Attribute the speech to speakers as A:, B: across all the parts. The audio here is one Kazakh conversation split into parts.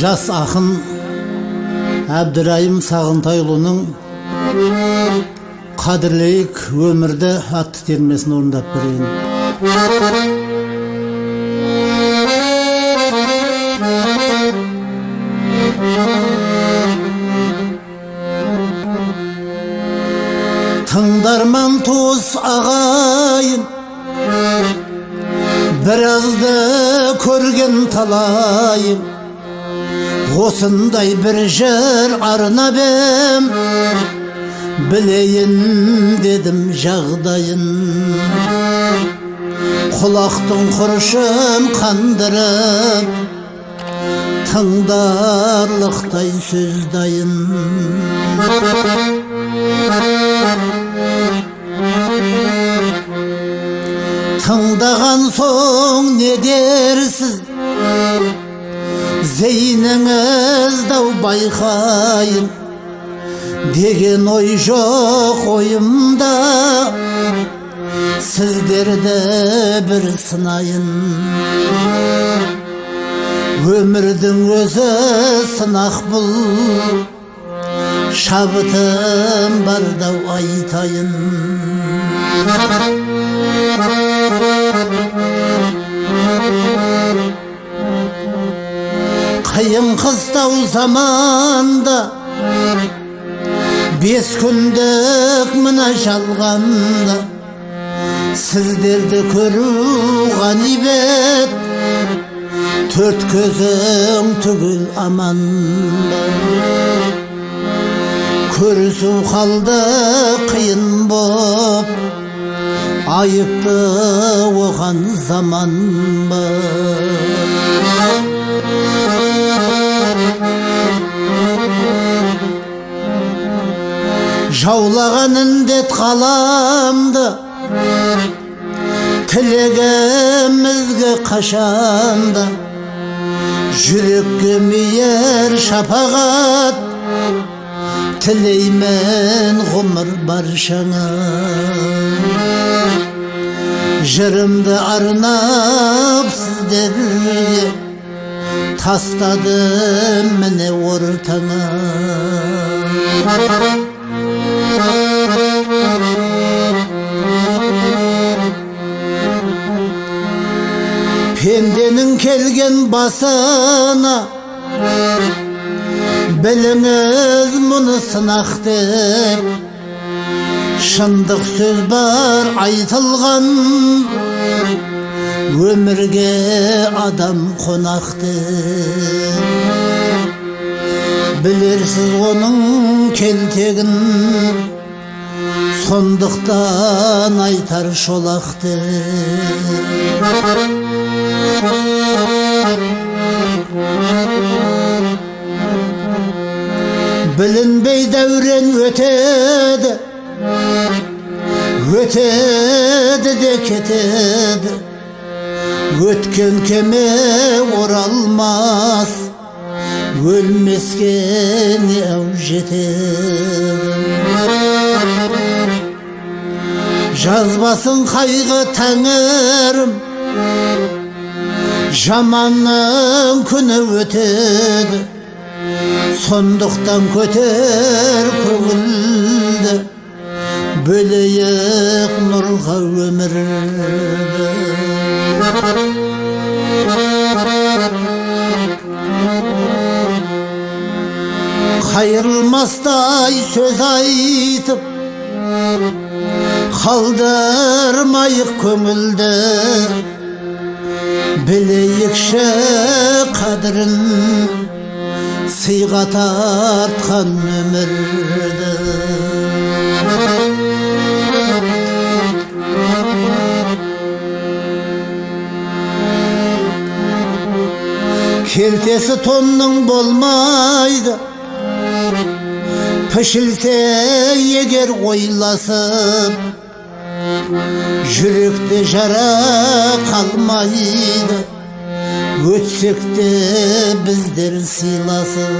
A: Жас ақын Әбдірайым Сағынтайұлының «Қадірлейік өмірді» атты термесін орындап берейін. Тыңдарман туыс ағайын, біразды көрген талайым, осындай бір жыр арнап ем, білейін дедім жағдайын. Құлақтың құрышын қандырып, тыңдарлықтай сөз дайын. Тыңдаған соң не дерсіз, зейініңіз дау байқайын, деген ой жоқ ойымда, сіздерді бір сынайын. Өмірдің өзі сынақ бұл, шабытым бардау айтайын. Қиын қыстау заманда, 5 күндік мына жалғанда, сіздерді көру ғанибет, 4 көзің түгіл аман. Көрісу қалды қиын боп, айыпты оған заман ба. Жаулаған індет қаламды, тілегімізге қашанда, жүрекке мейір шапағат, тілеймен ғұмыр баршаңа. Жырымды арнап сіздерге, тастадым міне ортаңа. Пенденің келген басына, біліңіз мұны сынақ деп, шындық сөз бар айтылған, өмірге адам қонақ деп. Білерсіз оның келтегін, сондықтан айтар шолақ деп. Білінбей дәурен өтеді, өтеді де кетеді, өткен кеме оралмас, өлмеске не ау жетеді. Жазбасын қайғы тәңірім, жаманның күні өтеді, сондықтан көтер көңілді, бөлейік нұрға өмірді. Қайырылмастай сөз айтып, қалдырмайық көңілді, білейікші қадірін, сыйға тартқан өмірді. Келтесі тонның болмайды, пішілсе егер ойласып, жүректе жара қалмайды, өтсек те біздер сыйласып.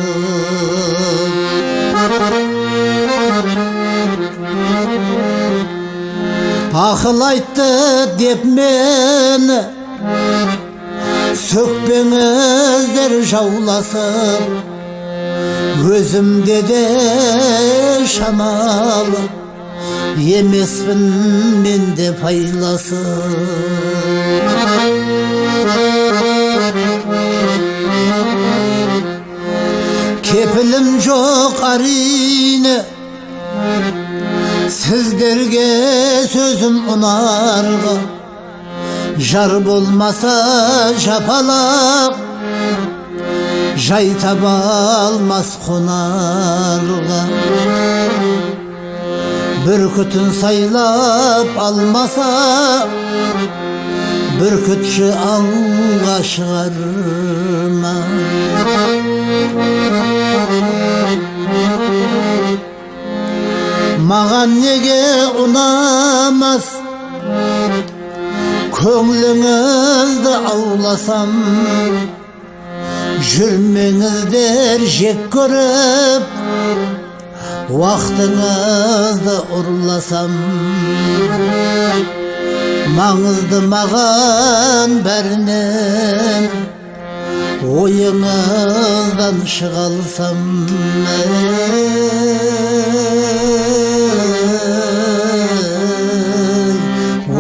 A: Ақыл айтты деп мені Sökpеңіздер жауласып, өзімде де шамалы, емеспін мен де пайласып. Кепілім жоқ әрине, сіздерге сөзім ұнарға, жар болмаса жапалақ, жай таба алмас қонарға. Бүркітін сайлап алмаса, бүркітші аңға шығарма. Маған неге ұнамас, көңліңізді ауласам, жүрмеңіздер жек көріп, уақытыңызды ұрласам. Маңызды маған бәрінен, ойыңыздан шыға алсам.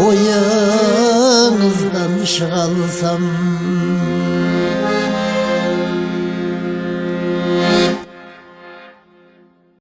A: Ойыңыздан шыға алсам.